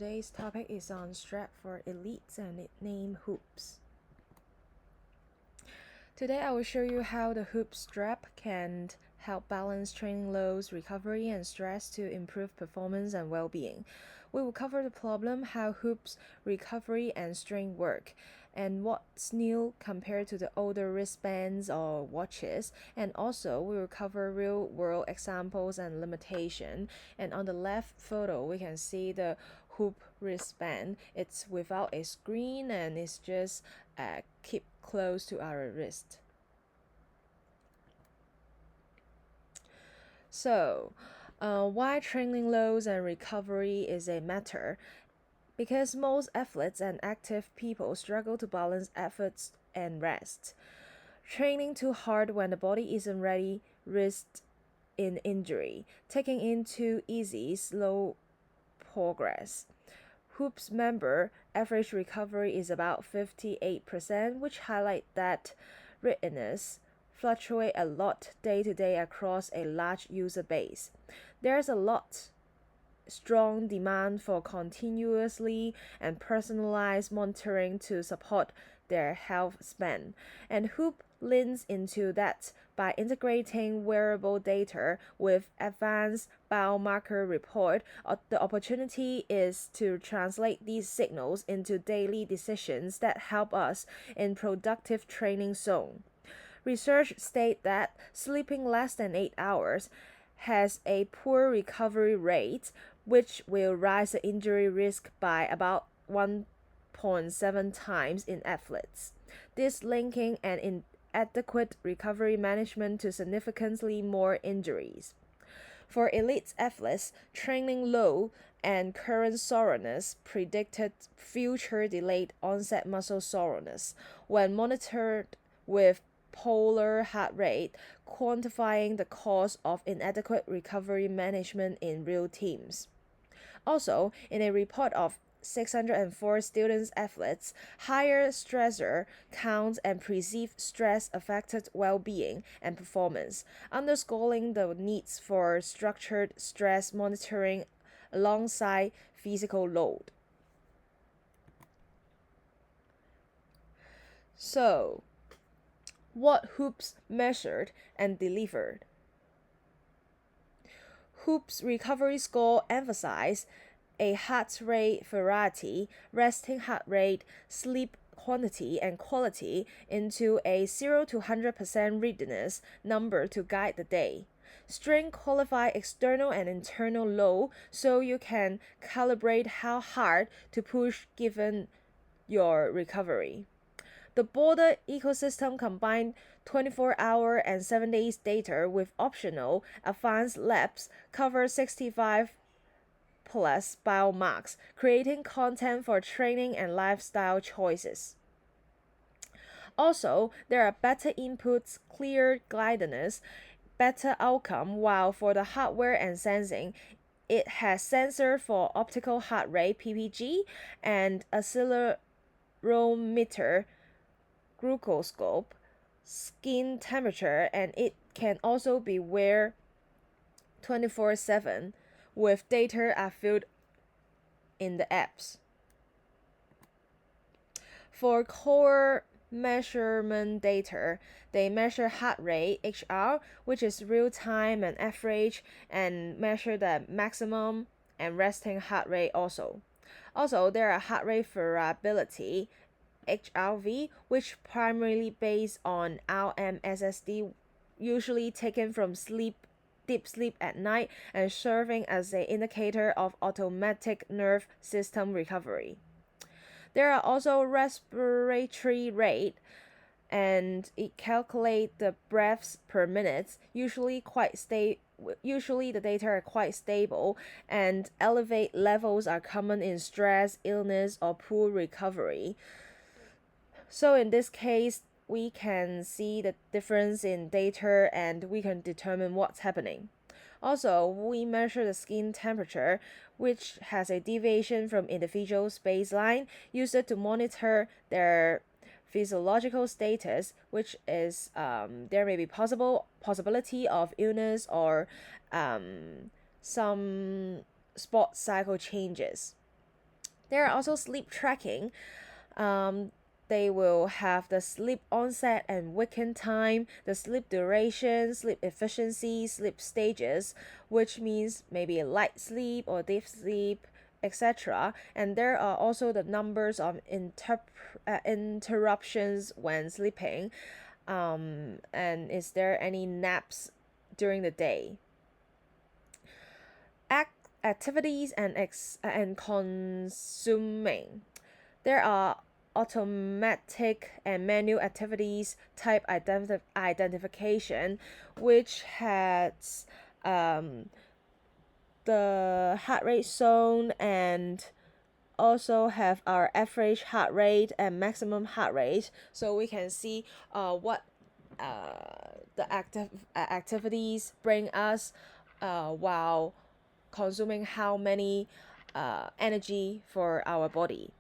Today's topic is on strap for elites and nickname hoops. Today I will show you how the hoop strap can help balance training loads, recovery, and stress to improve performance and well-being. We will cover the problem, how hoops, recovery, and strength work, and what's new compared to the older wristbands or watches, and also we will cover real-world examples and limitation. And on the left photo, we can see the hoop wristband. It's without a screen and it's just keep close to our wrist. So, why training loads and recovery is a matter? Because most athletes and active people struggle to balance efforts and rest. Training too hard when the body isn't ready risks in injury. Taking in too easy, slow progress. Hoops member average recovery is about 58%, which highlight that readiness fluctuate a lot day to day across a large user base. There's a lot strong demand for continuously and personalized monitoring to support their health span, and Hoop leans into that by integrating wearable data with advanced biomarker report. The opportunity is to translate these signals into daily decisions that help us in productive training zone. Research state that sleeping less than 8 hours has a poor recovery rate, which will raise the injury risk by about 1.7 times in athletes. This linking an inadequate recovery management to significantly more injuries. For elite athletes, training low and current soreness predicted future delayed onset muscle soreness when monitored with polar heart rate, quantifying the cause of inadequate recovery management in real teams. Also, in a report of 604 students athletes, higher stressor counts and perceived stress affected well-being and performance, underscoring the needs for structured stress monitoring alongside physical load. So, what hoops measured and delivered? Hoops recovery score emphasize a heart rate variety, resting heart rate, sleep quantity and quality into a 0 to 100% readiness number to guide the day. String qualify external and internal load so you can calibrate how hard to push given your recovery. The border ecosystem combined 24-hour and 7 days data with optional advanced labs cover 65 plus biomarks, creating content for training and lifestyle choices. Also, there are better inputs, clear guidance, better outcome, while for the hardware and sensing, it has sensor for optical heart rate (PPG) and accelerometer glucoscope, skin temperature, and it can also be wear 24/7 with data are filled in the apps. For core measurement data, they measure heart rate (HR), which is real time and average, and measure the maximum and resting heart rate also. Also, there are heart rate variability HRV, which primarily based on RMSSD, usually taken from deep sleep at night and serving as an indicator of automatic nerve system recovery. There are also respiratory rate and it calculates the breaths per minute, usually the data are quite stable and elevate levels are common in stress, illness or poor recovery. So in this case, we can see the difference in data and we can determine what's happening. Also, we measure the skin temperature, which has a deviation from individuals' baseline, used to monitor their physiological status, which is there may be possibility of illness or some sport cycle changes. There are also sleep tracking. Um, they will have the sleep onset and waking time, the sleep duration, sleep efficiency, sleep stages, which means maybe light sleep or deep sleep, etc. And there are also the numbers of interruptions when sleeping. And is there any naps during the day? Activities and consuming. There are automatic and manual activities type identification, which has the heart rate zone and also have our average heart rate and maximum heart rate, so we can see what the activities bring us while consuming how many energy for our body.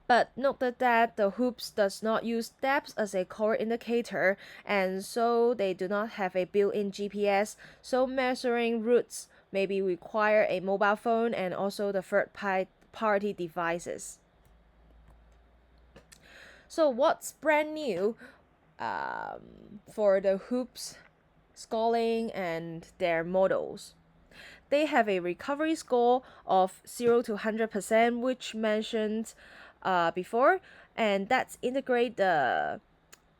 But note that the hoops does not use steps as a core indicator, and so they do not have a built-in GPS, so measuring routes maybe require a mobile phone and also the third-party devices. So what's brand new for the hoops scaling and their models? They have a recovery score of 0 to 100%, which mentioned before, and that's integrate the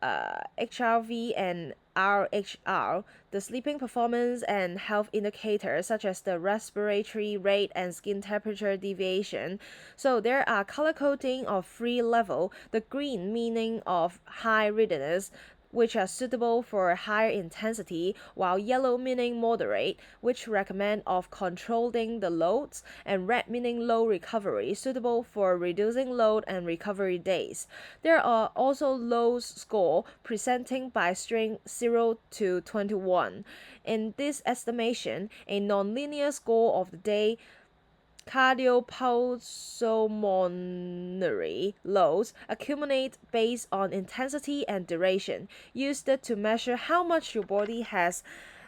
HRV and RHR, the sleeping performance and health indicators such as the respiratory rate and skin temperature deviation. So there are color coding of 3 level, the green meaning of high readiness, which are suitable for higher intensity, while yellow meaning moderate, which recommend of controlling the loads, and red meaning low recovery, suitable for reducing load and recovery days. There are also low score presenting by string 0 to 21. In this estimation, a nonlinear score of the day cardiopulmonary loads accumulate based on intensity and duration, used to measure how much your body has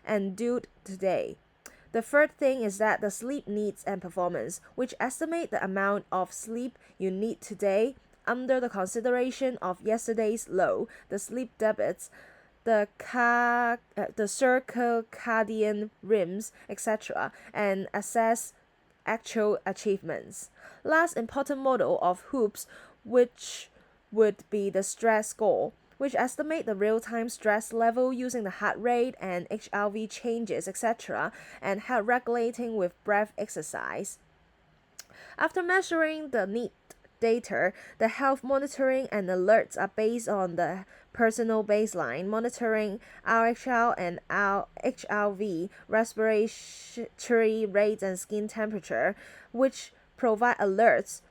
endured today. The third thing is that the sleep needs and performance, which estimate the amount of sleep you need today under the consideration of yesterday's low, the sleep debits, the circadian rhythms, etc., and assess actual achievements. Last important model of hoops, which would be the stress score, which estimate the real-time stress level using the heart rate and HRV changes, etc., and heart regulating with breath exercise. After measuring the need data, the health monitoring and alerts are based on the personal baseline, monitoring RHL and HRV, respiratory rates, and skin temperature, which provide alerts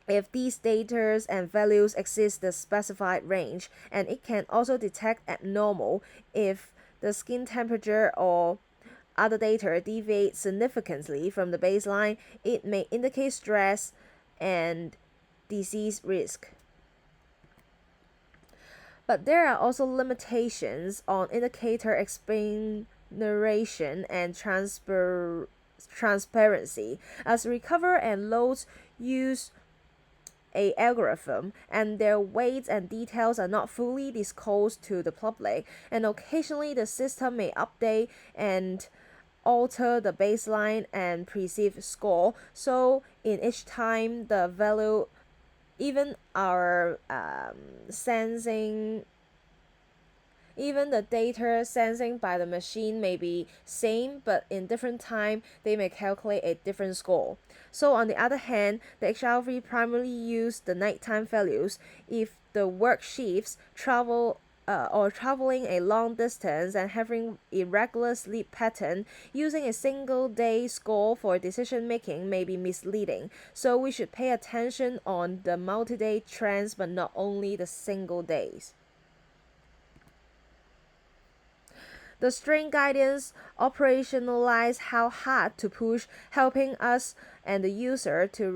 if these data and values exceed the specified range, and it can also detect abnormal if the skin temperature or other data deviate significantly from the baseline. It may indicate stress and disease risk. But there are also limitations on indicator explanation and transparency, as recover and loads use a algorithm, and their weights and details are not fully disclosed to the public, and occasionally the system may update and alter the baseline and perceived score, so in each time the value, even our sensing, even the data sensing by the machine may be same, but in different time they may calculate a different score. So on the other hand, the HRV primarily use the nighttime values. If the work shifts, or traveling a long distance and having irregular sleep pattern, using a single day score for decision making may be misleading. So we should pay attention on the multi-day trends, but not only the single days. The string guidance operationalize how hard to push, helping us and the user to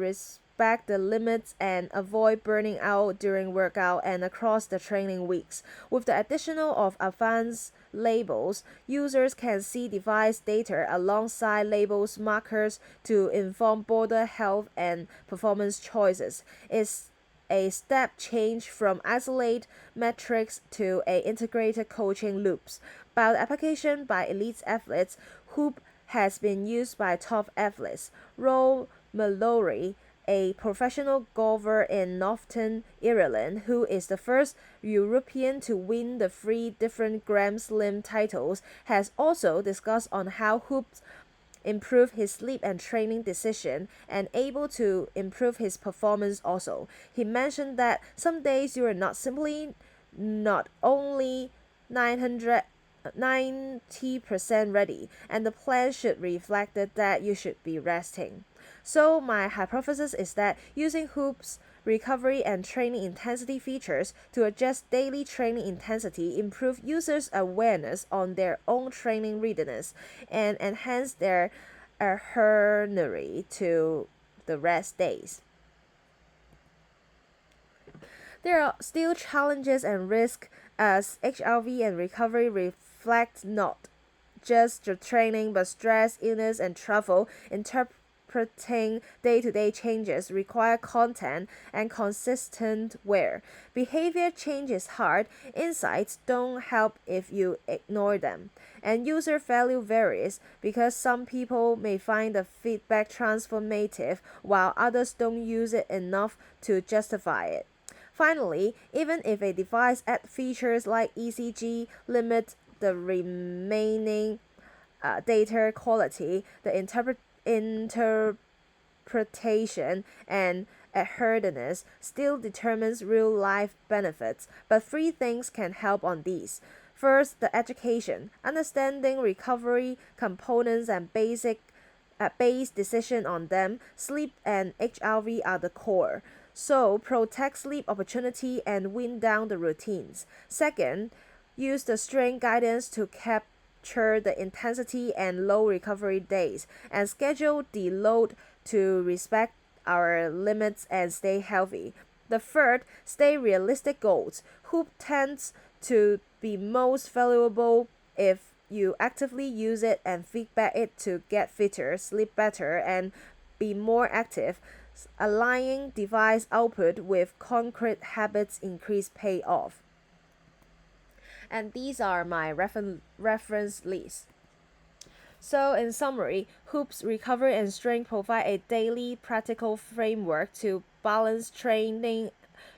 respect the limits and avoid burning out during workout and across the training weeks. With the addition of advanced labels, users can see device data alongside labels markers to inform broader health and performance choices. It's a step change from isolate metrics to a integrated coaching loops. By the application by elite athletes, Hoop has been used by top athletes. Roe Mallory, a professional golfer in Northern Ireland, who is the first European to win the three different Grand Slam titles, has also discussed on how hoops improve his sleep and training decision and able to improve his performance also. He mentioned that some days you are not only 90% ready, and the plan should reflect that you should be resting. So my hypothesis is that using hoops recovery and training intensity features to adjust daily training intensity improve users' awareness on their own training readiness and enhance their adherence to the rest days. There are still challenges and risks as HRV and recovery reflect not just the training but stress, illness, and travel. Interpreting day-to-day changes require content and consistent wear. Behavior change is hard. Insights don't help if you ignore them. And user value varies because some people may find the feedback transformative while others don't use it enough to justify it. Finally, even if a device adds features like ECG, limit the remaining data quality, the interpretation and adherence still determines real life benefits. But three things can help on these. First, the education, understanding recovery components and base decision on them. Sleep and HRV are the core. So protect sleep opportunity and wind down the routines. Second, use the strength guidance to capture the intensity and low recovery days and schedule the load to respect our limits and stay healthy. The third, stay realistic goals. Hoop tends to be most valuable if you actively use it and feedback it to get fitter, sleep better, and be more active. Aligning device output with concrete habits increase payoff. And these are my reference lists. So, in summary, Hoop's recovery and strength provide a daily practical framework to balance training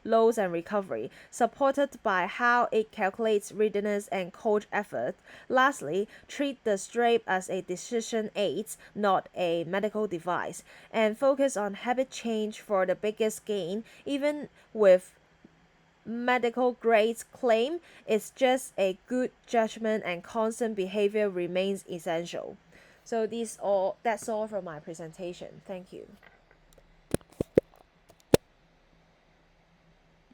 loads and recovery, supported by how it calculates readiness and coach effort. Lastly, treat the strap as a decision aid, not a medical device, and focus on habit change for the biggest gain. Even with medical grades claim it's just a good judgment and constant behavior remains essential. So that's all from my presentation. Thank you.